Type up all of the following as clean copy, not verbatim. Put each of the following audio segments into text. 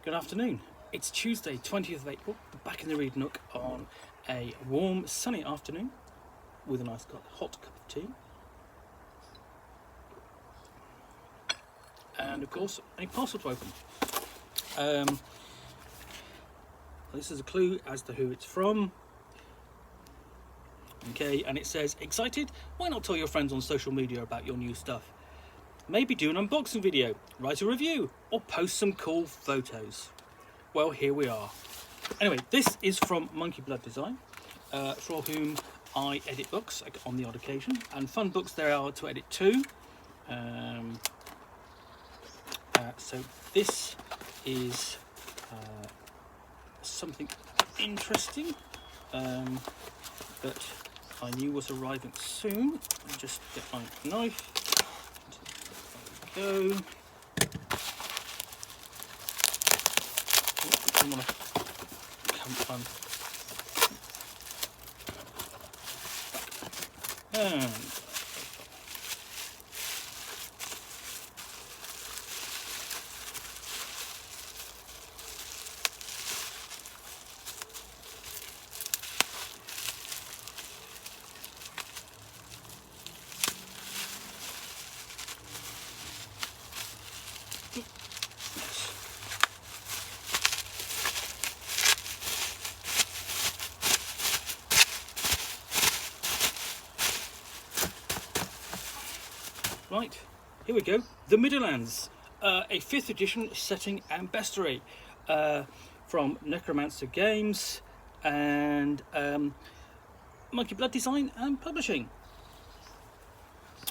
Good afternoon. It's Tuesday, 20th of April, back in the Read Nook on a warm, sunny afternoon with a nice hot cup of tea. And of course, a parcel to open. This is a clue as to who it's from. Okay, and it says, excited? Why not tell your friends on social media about your new stuff? Maybe do an unboxing video, write a review, or post some cool photos. Well, here we are. Anyway, this is from Monkey Blood Design, for whom I edit books on the odd occasion, and fun books there are to edit too. So this is something interesting that I knew was arriving soon. I'll just get my knife. There we go. I want to come and right, here we go. The Midderlands, a 5th edition setting and bestiary from Necromancer Games and Monkey Blood Design and Publishing.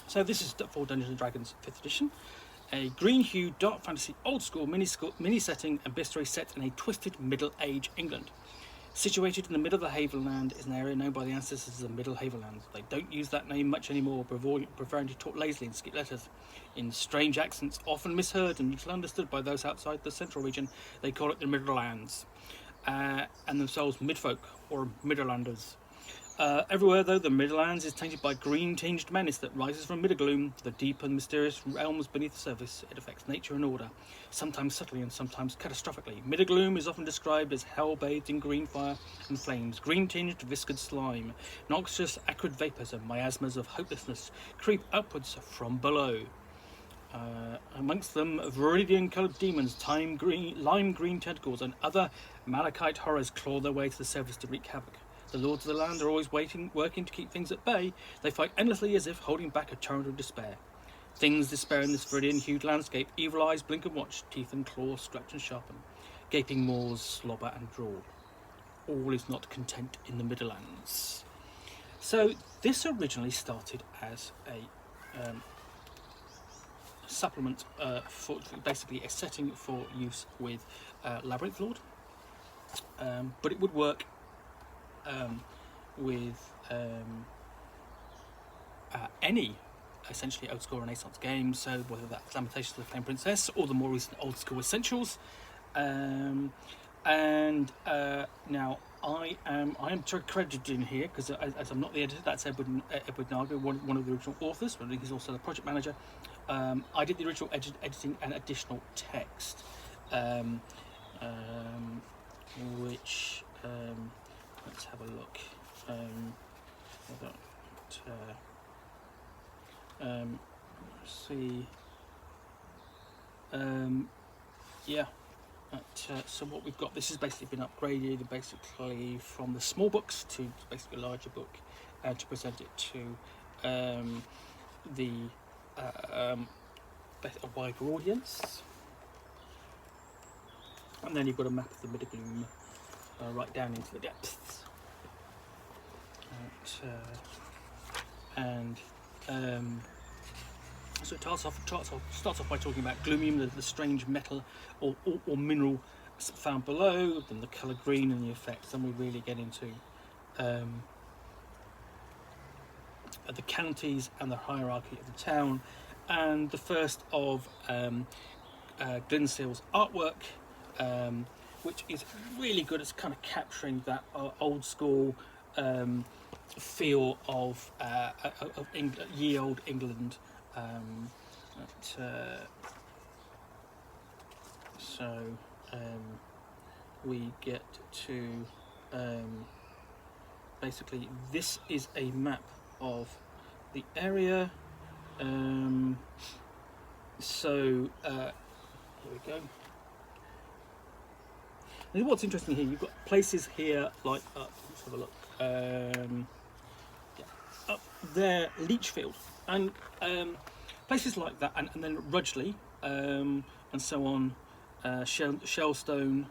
So this is for Dungeons and Dragons 5th edition, a green-hued dark fantasy old-school mini setting and bestiary set in a twisted Middle-Age England. Situated in the middle of the Havenland is an area known by the ancestors as the Middle Havenlands. They don't use that name much anymore, preferring to talk lazily and skip letters. In strange accents, often misheard and little understood by those outside the central region, they call it the Midderlands, and themselves Midfolk or Midderlanders. Everywhere, though, the Midderlands is tainted by green-tinged menace that rises from Middergloom, the deep and mysterious realms beneath the surface. It affects nature and order, sometimes subtly and sometimes catastrophically. Middergloom is often described as hell bathed in green fire and flames, green-tinged viscid slime, noxious acrid vapours and miasmas of hopelessness creep upwards from below. Amongst them, viridian-coloured demons, lime green tentacles, and other malachite horrors claw their way to the surface to wreak havoc. The lords of the land are always working to keep things at bay. They fight endlessly as if holding back a torrent of despair. Things despair in this viridian-hued landscape. Evil eyes blink and watch, teeth and claws scratch and sharpen. Gaping maws slobber and draw. All is not content in the Midderlands. So this originally started as a supplement for basically a setting for use with Labyrinth Lord, but it would work with any essentially old school Renaissance game, so whether that's Lamentations of the Flame Princess or the more recent old school Essentials. Now I am credited in here because as I'm not the editor, that's Edwin Nagy, one of the original authors, but he's also the project manager. I did the original editing and additional text, which let's have a look. See. Yeah. So what we've got, this has basically been upgraded basically from the small books to basically a larger book, and to present it to a wider audience. And then you've got a map of the Middergloom right down into the depths. So it starts off by talking about gloomium, the strange metal or mineral found below, then the colour green and the effects. Then we really get into the counties and the hierarchy of the town, and the first of Glynn artwork, which is really good. It's kind of capturing that old school feel of ye old England. we get to basically this is a map of the area. So here we go. And what's interesting here, you've got places here like let's have a look. Yeah, up there, Leachfield, and places like that, and then Rudgley, and so on. Shellstone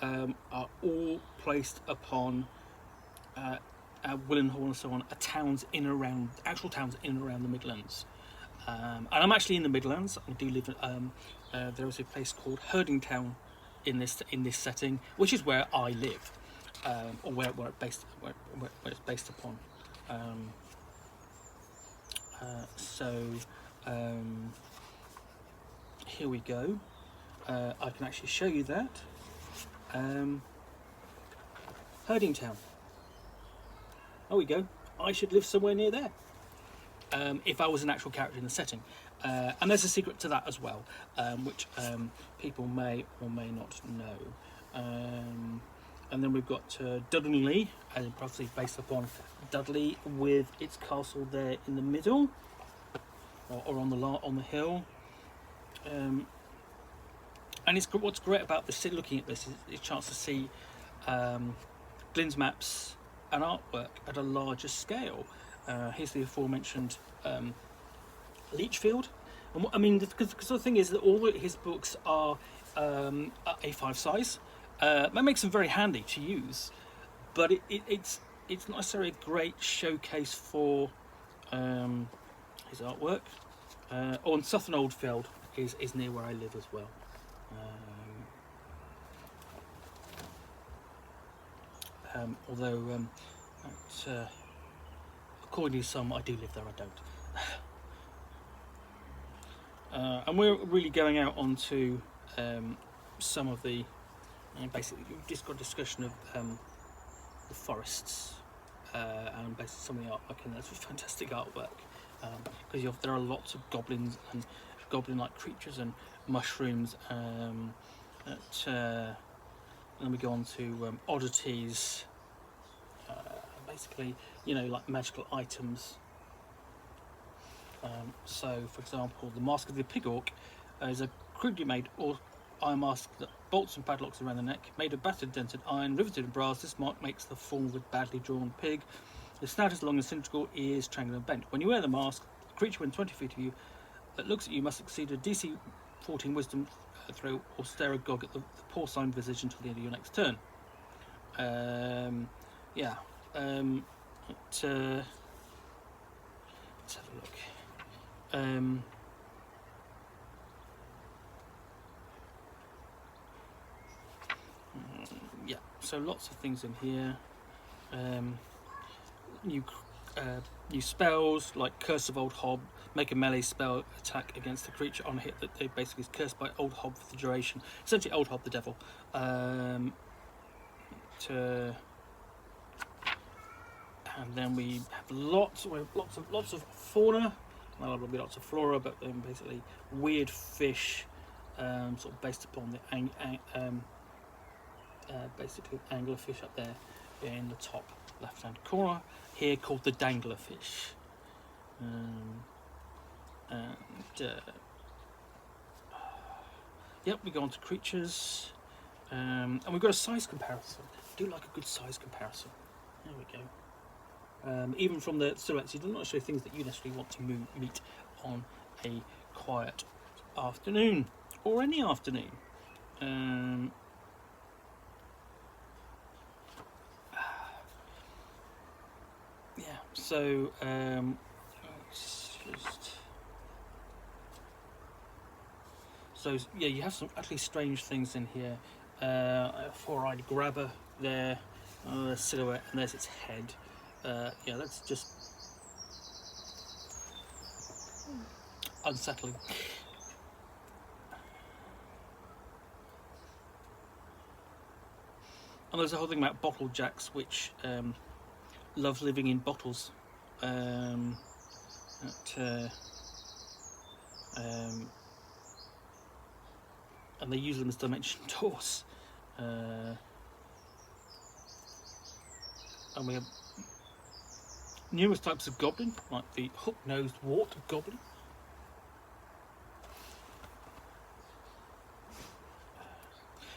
are all placed upon Willenhall and so on, actual towns in and around the Midlands. And I'm actually in the Midlands. I do live. There is a place called Herdingtown in this setting, which is where I live, or where it's based upon. Here we go. I can actually show you that. Herdingtown. There we go. I should live somewhere near there. If I was an actual character in the setting. And there's a secret to that as well, which people may or may not know. And then we've got Dudley, and probably based upon Dudley, with its castle there in the middle, or on the hill. And what's great about this, looking at this, is a chance to see Glynn's maps and artwork at a larger scale. Here's the aforementioned Leachfield. And I mean, because the thing is that all his books are A5 size. That makes them very handy to use, but it's not necessarily a great showcase for his artwork. On Southern Oldfield is near where I live as well. Although according to some, I do live there, I don't. And we're really going out onto some of the, basically we've just got a discussion of the forests, and basically some of the artwork, and that's fantastic artwork, because there are lots of goblins and goblin-like creatures and mushrooms, and then we go on to oddities, basically, like magical items. So, for example, the Mask of the Pig Orc is a crudely made iron mask that bolts and padlocks around the neck, made of battered dented iron, riveted in brass. This mark makes the form of a badly drawn pig. The snout is long and cylindrical, ears triangular and bent. When you wear the mask, the creature within 20 feet of you that looks at you must succeed a DC 14 Wisdom throw or stare agog at the porcine visage until the end of your next turn. Let's have a look. So lots of things in here. New spells like Curse of Old Hob, make a melee spell attack against the creature on a hit that they basically is cursed by Old Hob for the duration. Essentially, Old Hob the devil. And then we have lots of fauna. Well, there'll be lots of flora, but basically weird fish, sort of based upon the basically anglerfish up there in the top left-hand corner. Here called the danglerfish. We go on to creatures, and we've got a size comparison. I do like a good size comparison. There we go. Even from the silhouettes, you do not show things that you necessarily want to meet on a quiet afternoon or any afternoon. So you have some actually strange things in here. A four-eyed grabber there, a silhouette, and there's its head. That's just unsettling. And there's a whole thing about bottle jacks, which love living in bottles. And they use them as dimension doors. And we have numerous types of goblin, like the hook-nosed wart goblin.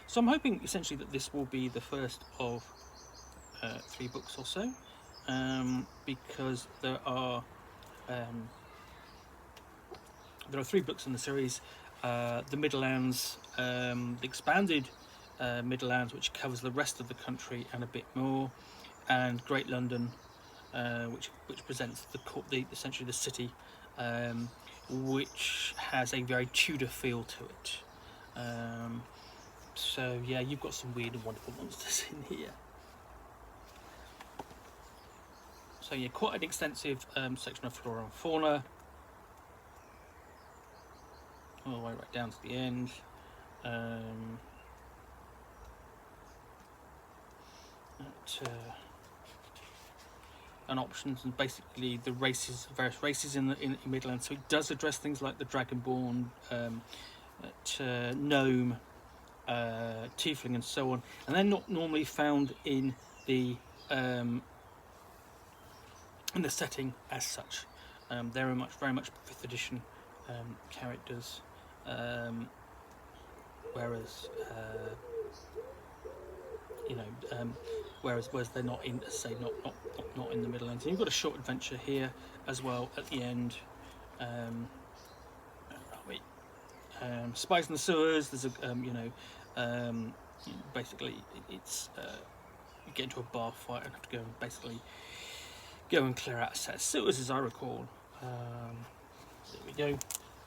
So I'm hoping essentially that this will be the first of 3 books or so, because there are 3 books in the series. The Midderlands, the expanded Midderlands, which covers the rest of the country and a bit more, and Great London, which presents essentially the city, which has a very Tudor feel to it. So yeah, you've got some weird and wonderful monsters in here. So yeah, quite an extensive section of flora and fauna, all the way right down to the end. And options, and basically the various races in Midlands. So it does address things like the Dragonborn, gnome, tiefling, and so on. And they're not normally found in the setting as such. They're very much 5th edition characters, whereas whereas they're not in, say, not in the Midlands. And you've got a short adventure here as well at the end. Spies in the sewers. There's a basically it's you get into a bar fight and have to go and clear out a set of sewers, as I recall. There we go.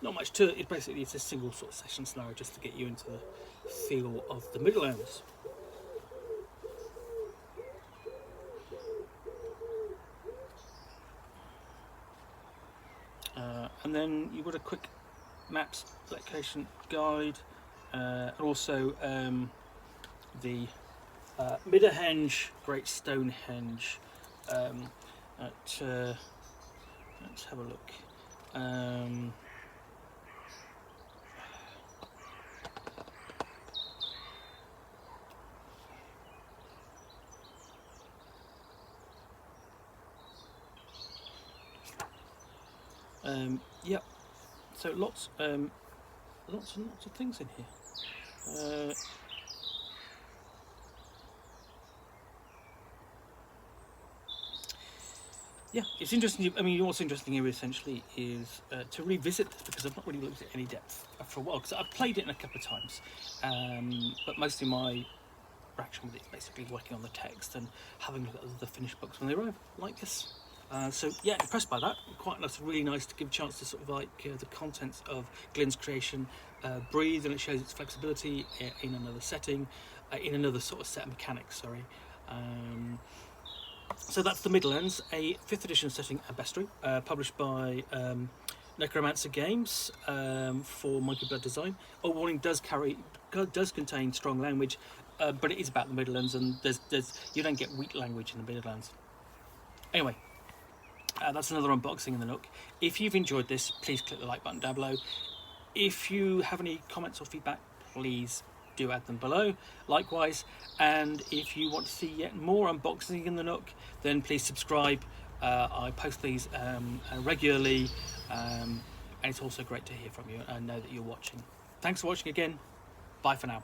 Not much to it. It's a single sort of session scenario just to get you into the feel of the Midlands. And then you've got a quick maps location guide, and also the Midderhenge, Great Stonehenge. Let's have a look. Yep. So lots and lots of things in here. Yeah, it's interesting. I mean, what's interesting here essentially is to revisit this, because I've not really looked at any depth for a while, because I've played it in a couple of times, but mostly my interaction with it is basically working on the text and having a look at the finished books when they arrive, like this. So yeah, impressed by that. Quite nice, really nice to give a chance to sort of like the contents of Glynn's creation breathe, and it shows its flexibility in another setting, in another sort of set of mechanics. Sorry. So that's the Midderlands, a 5th edition setting at Bestiary, published by Necromancer Games for Monkey Blood Design. Oh, warning, does contain strong language, but it is about the Midderlands, and you don't get weak language in the Midderlands. Anyway. That's another unboxing in the Nook. If you've enjoyed this, please click the like button down below. If you have any comments or feedback, please do add them below. Likewise, and if you want to see yet more unboxing in the Nook, then please subscribe. I post these regularly, and it's also great to hear from you and know that you're watching. Thanks for watching again. Bye for now.